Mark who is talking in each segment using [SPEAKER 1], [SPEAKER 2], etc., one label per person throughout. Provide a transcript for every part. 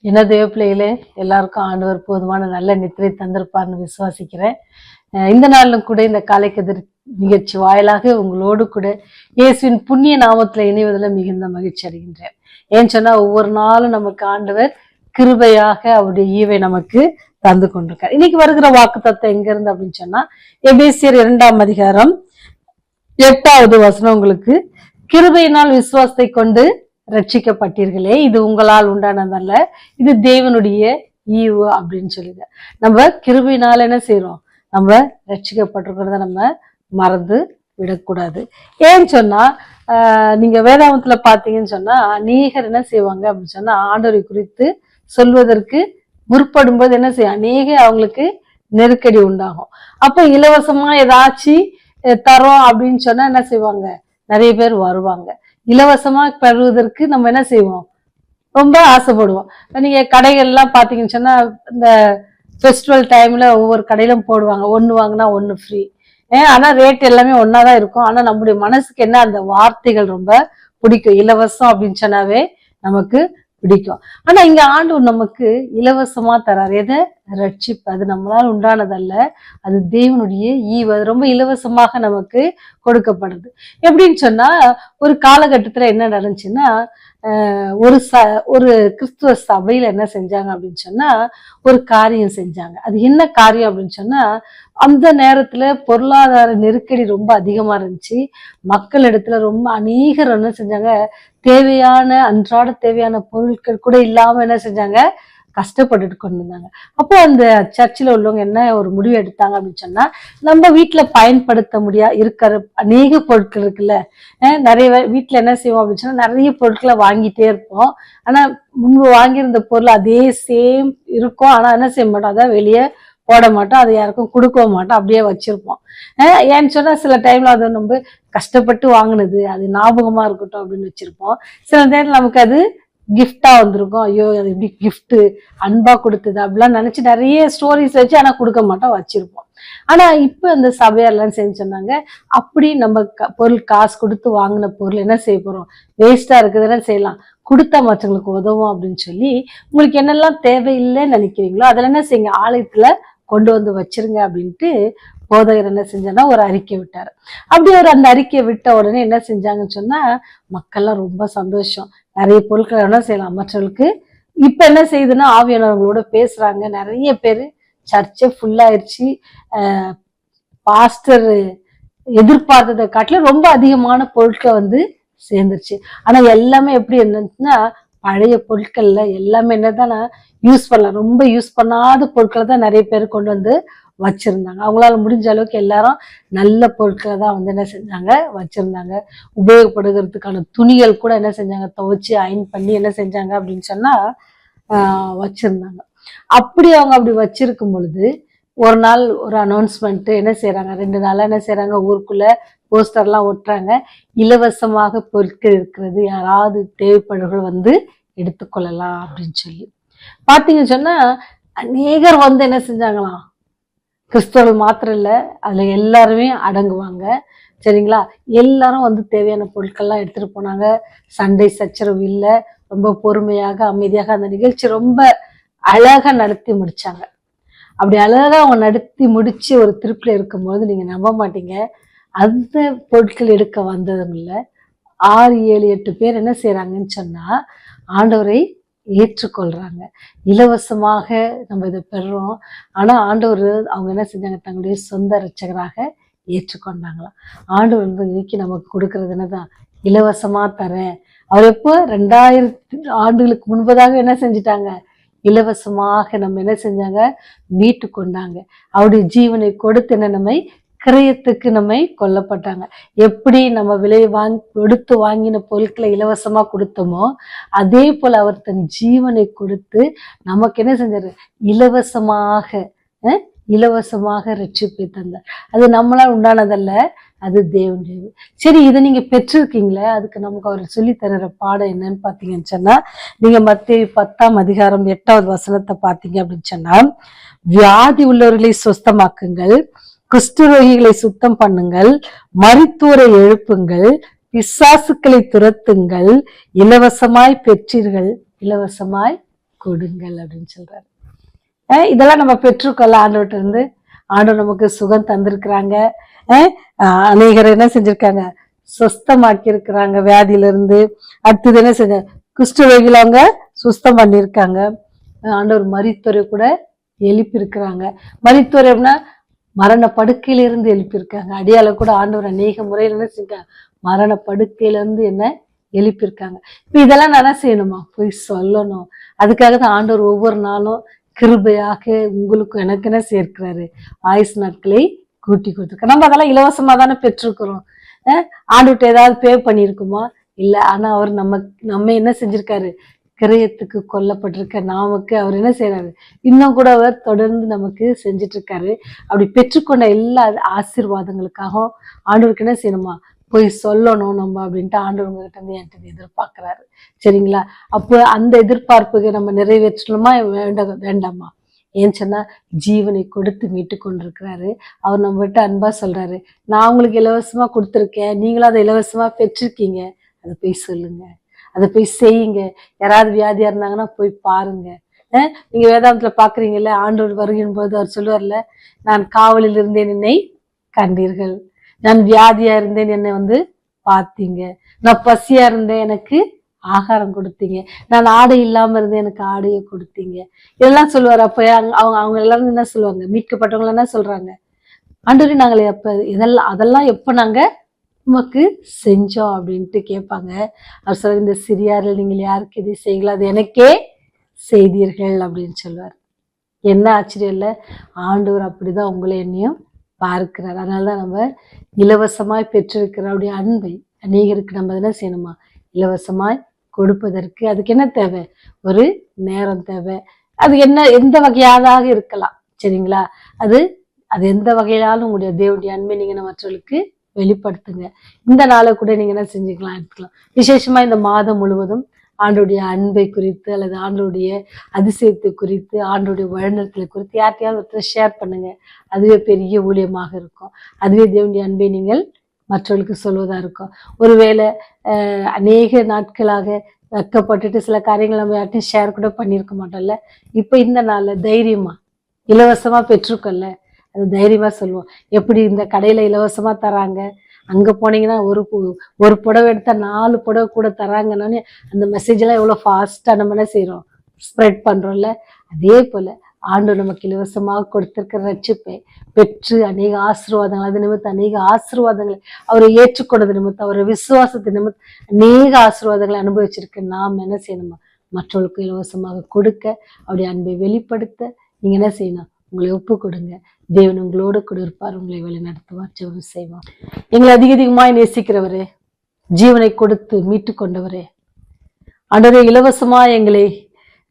[SPEAKER 1] என்ன தேவ பிள்ளைகளே, எல்லாருக்கும் ஆண்டவர் போதுமான நல்ல நித்திரை தந்திருப்பார்னு விசுவாசிக்கிறேன். இந்த நாளிலும் கூட இந்த காலை கதிர் நிகழ்ச்சி வாயிலாக உங்களோடு கூட இயேசுவின் புண்ணிய நாமத்துல இணைவதில் மிகுந்த மகிழ்ச்சி அடைகின்றேன். ஏன்னு சொன்னா ஒவ்வொரு நாளும் நமக்கு ஆண்டவர் கிருபையாக அவருடைய ஈவை நமக்கு தந்து கொண்டிருக்கார். இன்னைக்கு வருகிற வாக்கு தத்துவம் எங்க இருந்து அப்படின்னு சொன்னா எபேசியர் 2ஆம் அதிகாரம் 8வது வசனம். உங்களுக்கு கிருபையினால் விசுவாசத்தை கொண்டு ரட்சிக்கப்பட்டீர்களே, இது உங்களால் உண்டானதல்ல, இது தேவனுடைய ஈவு அப்படின்னு சொல்லுங்க. நம்ம கிருபையினால என்ன செய்யறோம்? நம்ம ரட்சிக்கப்பட்டிருக்கிறத நம்ம மறந்து விடக்கூடாது. ஏன்னு சொன்னா நீங்க வேதாகமத்துல பாத்தீங்கன்னு சொன்னா அநேகர் என்ன செய்வாங்க அப்படின்னு சொன்னா ஆண்டவரை குறித்து சொல்வதற்கு முற்படும்போது என்ன செய்யும், அநேக அவங்களுக்கு நெருக்கடி உண்டாகும். அப்ப இலவசமா ஏதாச்சும் தரோம் அப்படின்னு சொன்னா என்ன செய்வாங்க, நிறைய பேர் வருவாங்க. இலவசமா பெறுவதற்கு நம்ம என்ன செய்வோம், ரொம்ப ஆசைப்படுவோம். நீங்க கடைகள் எல்லாம் பாத்தீங்கன்னு சொன்னா இந்த ஃபெஸ்டிவல் டைம்ல ஒவ்வொரு கடையிலும் போடுவாங்க, ஒண்ணு வாங்கினா ஒண்ணு ஃப்ரீ. ஆனா ரேட் எல்லாமே ஒன்னாதான் இருக்கும். ஆனா நம்முடைய மனசுக்கு என்ன, அந்த வார்த்தைகள் ரொம்ப பிடிக்கும். இலவசம் அப்படின்னு சொன்னாவே நமக்கு பிடிக்கும். ஆனா இங்க ஆண்டவர் நமக்கு இலவசமா தராரு. எதை? ரட்சிப்பு. அது நம்மளால் உண்டானதல்ல, அது தேவனுடைய ஈவு. அது ரொம்ப இலவசமாக நமக்கு கொடுக்கப்படுது. எப்படின்னு சொன்னா ஒரு காலகட்டத்துல என்ன நடந்துச்சுன்னா ஒரு கிறிஸ்துவ சபையில என்ன செஞ்சாங்க அப்படின்னு சொன்னா ஒரு காரியம் செஞ்சாங்க. அது என்ன காரியம் அப்படின்னு சொன்னா, அந்த நேரத்துல பொருளாதார நெருக்கடி ரொம்ப அதிகமா இருந்துச்சு. மக்கள் இடத்துல ரொம்ப அநேகர் என்ன செஞ்சாங்க, தேவையான அன்றாட தேவையான பொருட்கள் கூட இல்லாம என்ன செஞ்சாங்க, கஷ்டப்பட்டுட்டு கொண்டு இருந்தாங்க. அப்போ அந்த சர்ச்சில் உள்ளவங்க என்ன ஒரு முடிவு எடுத்தாங்க அப்படின்னு சொன்னா, நம்ம வீட்டுல பயன்படுத்த இருக்கிற அநேக பொருட்கள் இருக்குல்ல, நிறைய வீட்டுல என்ன செய்வோம் அப்படின்னு சொன்னா நிறைய பொருட்களை வாங்கிட்டே இருப்போம். ஆனா முன்பு வாங்கியிருந்த பொருள் அதே சேம் இருக்கும். ஆனா என்ன செய்ய மாட்டோம், அதான் வெளியே போட மாட்டோம், அதை யாருக்கும் கொடுக்கவும் மாட்டோம், அப்படியே வச்சிருப்போம். ஏன்னு சொன்னா சில டைம்ல அதை நம்ம கஷ்டப்பட்டு வாங்கினது அது ஞாபகமா இருக்கட்டும் அப்படின்னு வச்சிருப்போம். சில நேரம் நமக்கு அது கிஃப்டா வந்திருக்கும். ஐயோ அது எப்படி கிஃப்ட் அன்பா கொடுத்தது அப்படிலாம் நினைச்சு நிறைய ஸ்டோரிஸ் வச்சு ஆனா கொடுக்க மாட்டோம், வச்சிருப்போம். ஆனா இப்ப அந்த சபையாரெல்லாம் செஞ்சு சொன்னாங்க, அப்படி நம்ம பொருள் காசு கொடுத்து வாங்கின பொருள் என்ன செய்ய போறோம், வேஸ்டா இருக்குதுன்னு செய்யலாம், கொடுத்தா மற்றவங்களுக்கு உதவும் அப்படின்னு சொல்லி உங்களுக்கு என்னெல்லாம் தேவையில்லைன்னு நினைக்கிறீங்களோ அதெல்லாம் என்ன செய்யுங்க, ஆலயத்துல கொண்டு வந்து வச்சிருங்க அப்படின்ட்டு போதகர் என்ன செஞ்சா ஒரு அறிக்கை விட்டாரு. அப்படி ஒரு அந்த அறிக்கையை விட்ட உடனே என்ன செஞ்சாங்கன்னு சொன்னா மக்கள்லாம் ரொம்ப சந்தோஷம். நிறைய பொருட்கள் என்ன செய்யலாம் மற்றவர்களுக்கு. இப்ப என்ன செய்யுதுன்னா ஆவியானவங்களோட பேசுறாங்க. நிறைய பேரு சர்ச்சே ஃபுல்லாயிருச்சு. பாஸ்டர் எதிர்பார்த்ததை காட்டிலும் ரொம்ப அதிகமான பொருட்கள் வந்து சேர்ந்துருச்சு. ஆனா எல்லாமே எப்படி என்னன்னா பழைய பொருட்கள்ல எல்லாமே என்னதான் யூஸ் பண்ணலாம், ரொம்ப யூஸ் பண்ணாத பொருட்களை தான் நிறைய பேர் கொண்டு வந்து வச்சிருந்தாங்க. அவங்களால முடிஞ்ச அளவுக்கு எல்லாரும் நல்ல பொருட்களை தான் வந்து என்ன செஞ்சாங்க, வச்சிருந்தாங்க. உபயோகப்படுகிறதுக்கான துணிகள் கூட என்ன செஞ்சாங்க, துவைச்சு அயன் பண்ணி என்ன செஞ்சாங்க அப்படின்னு சொன்னா வச்சிருந்தாங்க. அப்படி அவங்க அப்படி வச்சிருக்கும் பொழுது ஒரு நாள் ஒரு அனௌன்ஸ்மெண்ட் என்ன செய்யறாங்க, 2 நாளா என்ன செய்யறாங்க, ஊருக்குள்ள போஸ்டர்லாம் ஒட்டுறாங்க, இலவசமாக பொருட்கள் இருக்கிறது, யாராவது தேவைப்படுகள் வந்து எடுத்துக்கொள்ளலாம் அப்படின்னு சொல்லி. பாத்தீங்கன்னு சொன்னா அநேகர் வந்து என்ன செஞ்சாங்களாம், கிறிஸ்தவர்கள் மாத்திரம் இல்ல, அதுல எல்லாருமே அடங்குவாங்க. சரிங்களா? எல்லாரும் வந்து தேவையான பொருட்கள்லாம் எடுத்துட்டு போனாங்க. சண்டை சச்சரவு இல்லை, ரொம்ப பொறுமையாக அமைதியாக அந்த நிகழ்ச்சி ரொம்ப அழகா நடத்தி முடிச்சாங்க. அப்படி அழகா அவங்க நடத்தி முடிச்சு ஒரு திருப்தியில இருக்கும்போது நீங்க நம்ப மாட்டீங்க, அந்த பொருட்கள் எடுக்க வந்ததும் இல்லை, 6, 7, 8 பேர் என்ன செய்யறாங்கன்னு சொன்னா ஆண்டவரை ஏற்றுக்கொள்றாங்க. இலவசமாக நம்ம இதை பெறுறோம். ஆனா ஆண்டவர் அவங்க என்ன செஞ்சாங்க, தங்களுடைய சொந்த இரட்சகராக ஏற்றுக்கொண்டாங்களாம். ஆண்டவர் வந்து இன்னைக்கு நமக்கு கொடுக்கறது என்னதான், இலவசமா தரேன். அவர் எப்போ 2000 ஆண்டுகளுக்கு முன்பதாக என்ன செஞ்சிட்டாங்க, இலவசமாக நம்ம என்ன செஞ்சாங்க, மீட்டு கொண்டாங்க. அவருடைய ஜீவனை கொடுத்து என்ன நம்மை கிரயத்துக்கு நம்மை கொல்லப்பட்டாங்க. எப்படி நம்ம விலை கொடுத்து வாங்கின பொருட்களை இலவசமா கொடுத்தோமோ அதே போல அவர் தன் ஜீவனை கொடுத்து நமக்கு என்ன செஞ்சாரு, இலவசமாக ரட்சிப்பை தந்தார். அது நம்மளால் உண்டானதல்ல, அது தேவனுடைய. சரி, இதை நீங்க பெற்றிருக்கீங்களே, அதுக்கு நமக்கு அவர் சொல்லி தர்ற பாடம் என்னன்னு பாத்தீங்கன்னு சொன்னா, நீங்க மத்தேயு 10ஆம் அதிகாரம் 8வது வசனத்தை பாத்தீங்க அப்படின்னு சொன்னா, வியாதி உள்ளவர்களை சுத்தமாக்குங்கள், குஷ்டரோகிகளை சுத்தம் பண்ணுங்கள், மரித்தோரை எழுப்புங்கள், பிசாசுக்களை துரத்துங்கள், இலவசமாய் பெற்றீர்கள், இலவசமாய் கொடுங்கள் அப்படின்னு சொல்றாரு. இதெல்லாம் நம்ம பெற்றுக்கொள்ள ஆண்டவர்கிட்ட இருந்து. ஆண்டவர் நமக்கு சுகம் தந்திருக்கிறாங்க. அநேகர் என்ன செஞ்சிருக்காங்க, சுஸ்தமாக்கி இருக்கிறாங்க வியாதியில இருந்து. அடுத்தது என்ன செஞ்ச, குஷ்டரோகில அவங்க சுஸ்தம் பண்ணியிருக்காங்க. ஆண்டவர் மரித்தோரை கூட எழுப்பி இருக்கிறாங்க. மரித்தோரை அப்படின்னா மரண படுக்கையில இருந்து எழுப்பியிருக்காங்க. அடியால கூட ஆண்டவர் அநேக முறையில் என்ன செஞ்சாங்க, மரண படுக்கையில இருந்து என்ன எழுப்பியிருக்காங்க. இப்ப இதெல்லாம் நான் என்ன செய்யணுமா, போய் சொல்லணும். அதுக்காக தான் ஆண்டவர் ஒவ்வொரு நாளும் கிருபையாக உங்களுக்கும் எனக்கு என்ன சேர்க்கிறாரு, ஆயுசு நாட்களை கூட்டி கொடுத்துருக்க. நம்ம அதெல்லாம் இலவசமா தானே பெற்றிருக்கிறோம். ஆண்டுகிட்ட ஏதாவது பே பண்ணியிருக்குமா, இல்லை. ஆனா அவர் நம்ம என்ன செஞ்சிருக்காரு, கிரயத்துக்கு கொல்லப்பட்டிருக்க நமக்கு அவர் என்ன செய்யறாரு, இன்னும் கூட அவர் தொடர்ந்து நமக்கு செஞ்சிட்டு இருக்காரு. அப்படி பெற்றுக்கொண்ட எல்லா ஆசீர்வாதங்களுக்காகவும் ஆண்டவருக்கு என்ன செய்யணுமா, போய் சொல்லணும் நம்ம அப்படின்ட்டு ஆண்டவர் உங்ககிட்ட இருந்து என்கிட்ட எதிர்பார்க்கிறாரு. சரிங்களா? அப்போ அந்த எதிர்பார்ப்புக்கு நம்ம நிறைவேற்றணுமா வேண்டாமா? ஏன்னு சொன்னா ஜீவனை கொடுத்து மீட்டு கொண்டிருக்கிறாரு. அவர் நம்ம கிட்ட அன்பா சொல்றாரு, நான் உங்களுக்கு இலவசமா கொடுத்துருக்கேன், நீங்களும் அதை இலவசமா பெற்றிருக்கீங்க. அதை போய் சொல்லுங்க, அதை போய் செய்யுங்க. யாராவது வியாதியா இருந்தாங்கன்னா போய் பாருங்க. நீங்க வேதாந்தத்துல பாக்குறீங்கல்ல, ஆண்டவர் வருகின்ற போது அவர் சொல்லுவார்ல, நான் காவலில் இருந்தேன் என்னை கண்டீர்கள், நான் வியாதியா இருந்தேன் என்னை பார்த்தீங்க, நான் பசியா இருந்தேன் எனக்கு ஆகாரம் கொடுத்தீங்க, நான் ஆடை இல்லாம இருந்தேன் எனக்கு ஆடையை கொடுத்தீங்க. இதெல்லாம் சொல்லுவார். அப்ப அவங்க எல்லாரும் என்ன சொல்லுவாங்க, மீட்கப்பட்டவங்க என்ன சொல்றாங்க, ஆண்டவரே நாங்களே எப்ப அதெல்லாம் எப்ப நாங்க உமக்கு செஞ்சோம் அப்படின்ட்டு கேட்பாங்க. அவர் சொல்ற, இந்த சிறியாரில் நீங்கள் யாருக்கு இதை செய்யலாம், அது எனக்கே செய்தீர்கள் அப்படின்னு சொல்லுவார். என்ன ஆச்சரியம் இல்லை, ஆண்டவர் அப்படிதான் உங்களை என்னையும் பார்க்கிறார். அதனாலதான் நம்ம இலவசமாய் பெற்றிருக்கிற அப்படியே அன்பை அநேகருக்கு நம்ம என்ன செய்யணுமா, இலவசமாய் கொடுப்பதற்கு அதுக்கு என்ன தேவை, ஒரு நேரம் தேவை. அது எந்த வகையாதாக இருக்கலாம். சரிங்களா? அது எந்த வகையிலாலும் உங்களுடைய தேவனுடைய அன்பை நீங்க மற்றவர்களுக்கு வெளிப்படுத்துங்க. இந்த நாளை கூட நீங்க என்ன செஞ்சுக்கலாம், எடுத்துக்கலாம். விசேஷமா இந்த மாதம் முழுவதும் ஆண்டோடைய அன்பை குறித்து அல்லது ஆண்டோடைய அதிசயத்தை குறித்து ஆண்டோடைய வழிநடத்தலை குறித்து யார்கிட்டயாவது ஒருத்தர் ஷேர் பண்ணுங்க. அதுவே பெரிய ஊழியமாக இருக்கும். அதுவே தேவனுடைய அன்பை நீங்கள் மற்றவர்களுக்கு சொல்வதா இருக்கும். ஒருவேளை அநேக நாட்களாக வெக்கப்பட்டுட்டு சில காரியங்கள் நம்ம யார்ட்டையும் ஷேர் கூட பண்ணியிருக்க மாட்டோம்ல, இப்போ இந்த நாள்ல தைரியமா இலவசமா பெற்றுக்கொள்ள அது தைரியமா சொல்லுவோம். எப்படி இந்த கடையில இலவசமா தராங்க, அங்க போனீங்கன்னா ஒரு புடவை எடுத்தா 4 புடவை கூட தராங்கன்னு அந்த மெசேஜ் எல்லாம் எவ்வளவு ஃபாஸ்டா நம்ம என்ன செய்யறோம், ஸ்ப்ரெட் பண்றோம்ல. அதே போல ஆண்டவர் நமக்கு இலவசமாக கொடுத்திருக்கிற ரட்சிப்பை பெற்று அநேக ஆசீர்வாதங்கள், அது நிமித்தம் அநேக ஆசீர்வாதங்களை அவரை ஏற்றுக்கொண்டது நிமித்தம், அவரை விசுவாசத்தை நிமித்தம் அநேக ஆசீர்வாதங்களை அனுபவிச்சிருக்க நாம் என்ன செய்யணுமா, மற்றவர்களுக்கு இலவசமாக கொடுக்க, அவருடைய அன்பை வெளிப்படுத்த நீங்க என்ன செய்யணும், உங்களை ஒப்பு கொடுங்க. தேவன் உங்களோடு கூட இருப்பார், உங்களை வழி நடத்துவார், ஜெபம் செய்வார். எங்களை அதிகமாய் நேசிக்கிறவரே, ஜீவனை கொடுத்து மீட்டு கொண்டவரே, ஆண்டவரே இலவசமா எங்களை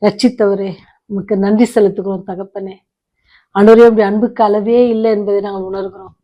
[SPEAKER 1] ரட்சித்தவரே, உமக்கு நன்றி செலுத்துகிறோம் தகப்பனே. ஆண்டவரே அப்படி அன்புக்கு அளவே இல்லை என்பதை நாங்கள் உணர்கிறோம்.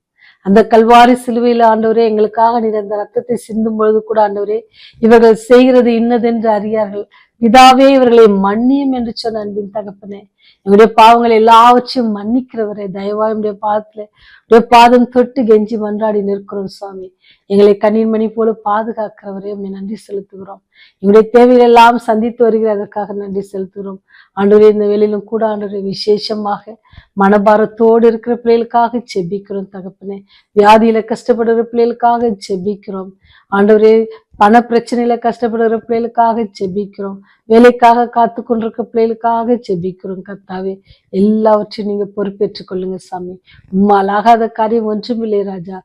[SPEAKER 1] அந்த கல்வாரி சிலுவையில் ஆண்டவரே எங்களுக்காக நீர் அந்த ரத்தத்தை சிந்தும் பொழுது கூட ஆண்டவரே, இவர்கள் செய்கிறது இன்னதென்று அறியார்கள், பிதாவே இவர்களை மன்னியும் என்று சொன்ன அன்பின் தகப்பனே, எங்களுடைய பாவங்கள் எல்லாவற்றையும் மன்னிக்கிறவரே, தயவாய் உடைய பாதத்துல பாதம் தொட்டு கெஞ்சி மன்றாடி நிற்கிறோம் சுவாமி. எங்களை கண்ணீர் மணி போல பாதுகாக்கிறவரே, உண்மை நன்றி செலுத்துகிறோம். எங்களுடைய தேவைகள் எல்லாம் சந்தித்து வருகிற அதற்காக நன்றி செலுத்துகிறோம். ஆண்டவரே இந்த வேளையிலும் கூட ஆண்டவரே விசேஷமாக மனபாரத்தோடு இருக்கிற பிள்ளைகளுக்காக செபிக்கிறோம் தகப்பனே. வியாதியில கஷ்டப்படுகிற பிள்ளைகளுக்காக செபிக்கிறோம் ஆண்டவரே. பண பிரச்சனையில கஷ்டப்படுகிற பிள்ளைகளுக்காக செபிக்கிறோம். வேலைக்காக காத்து கொண்டிருக்க பிள்ளைகளுக்காக செபிக்கிறோம். கர்த்தாவே எல்லாவற்றையும் நீங்க பொறுப்பேற்றுக் கொள்ளுங்க சாமி. உம்மால் ஆகாத காரியம் ஒன்றுமில்லை ராஜா.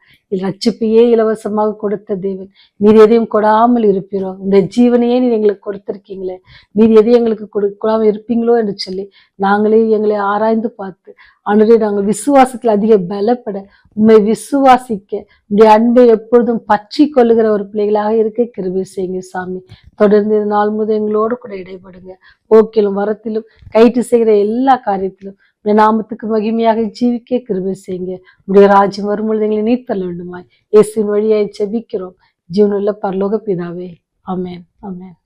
[SPEAKER 1] ரட்சிப்பையே இலவசமாக கொடுத்த தேவன், மீது எதையும் கொடாமல் இருப்பீரோ, இந்த ஜீவனையே நீ எங்களுக்கு கொடுத்திருக்கீங்களே, மீது எதையும் எங்களுக்கு கொடுக்காம இருப்பீங்களோ என்று சொல்லி நாங்களே எங்களை ஆராய்ந்து பார்த்து ஆண்டவரே நாங்கள் விசுவாசத்தில் அதிக பலப்பட, உண்மை விசுவாசிக்க, உடைய அன்பை எப்பொழுதும் பற்றி கொள்ளுகிற ஒரு பிள்ளைகளாக இருக்க கிருபை செய்யுங்க சாமி. தொடர்ந்து நாள் முதல் எங்களோடு கூட இடைப்படுங்க. போக்கிலும் வரத்திலும் கைட்டு செய்கிற எல்லா காரியத்திலும் உடைய நாமத்துக்கு மகிமையாக ஜீவிக்க கிருபை செய்யுங்க. உடைய ராஜ்யம் வரும்பொழுது எங்களை நீத்தள்ள வேண்டுமாய் இயேசுவின் வழியாய் ஜெபிக்கிறோம் ஜீவனுள்ள பரலோக பிதாவே. ஆமென், ஆமென்.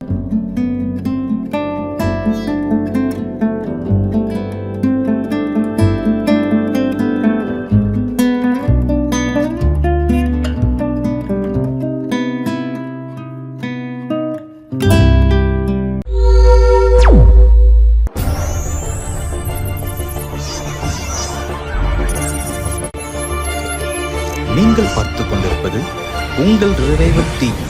[SPEAKER 2] நீங்கள் பார்த்துக் கொண்டிருப்பது உங்கள் ரிவைவல் டிவி.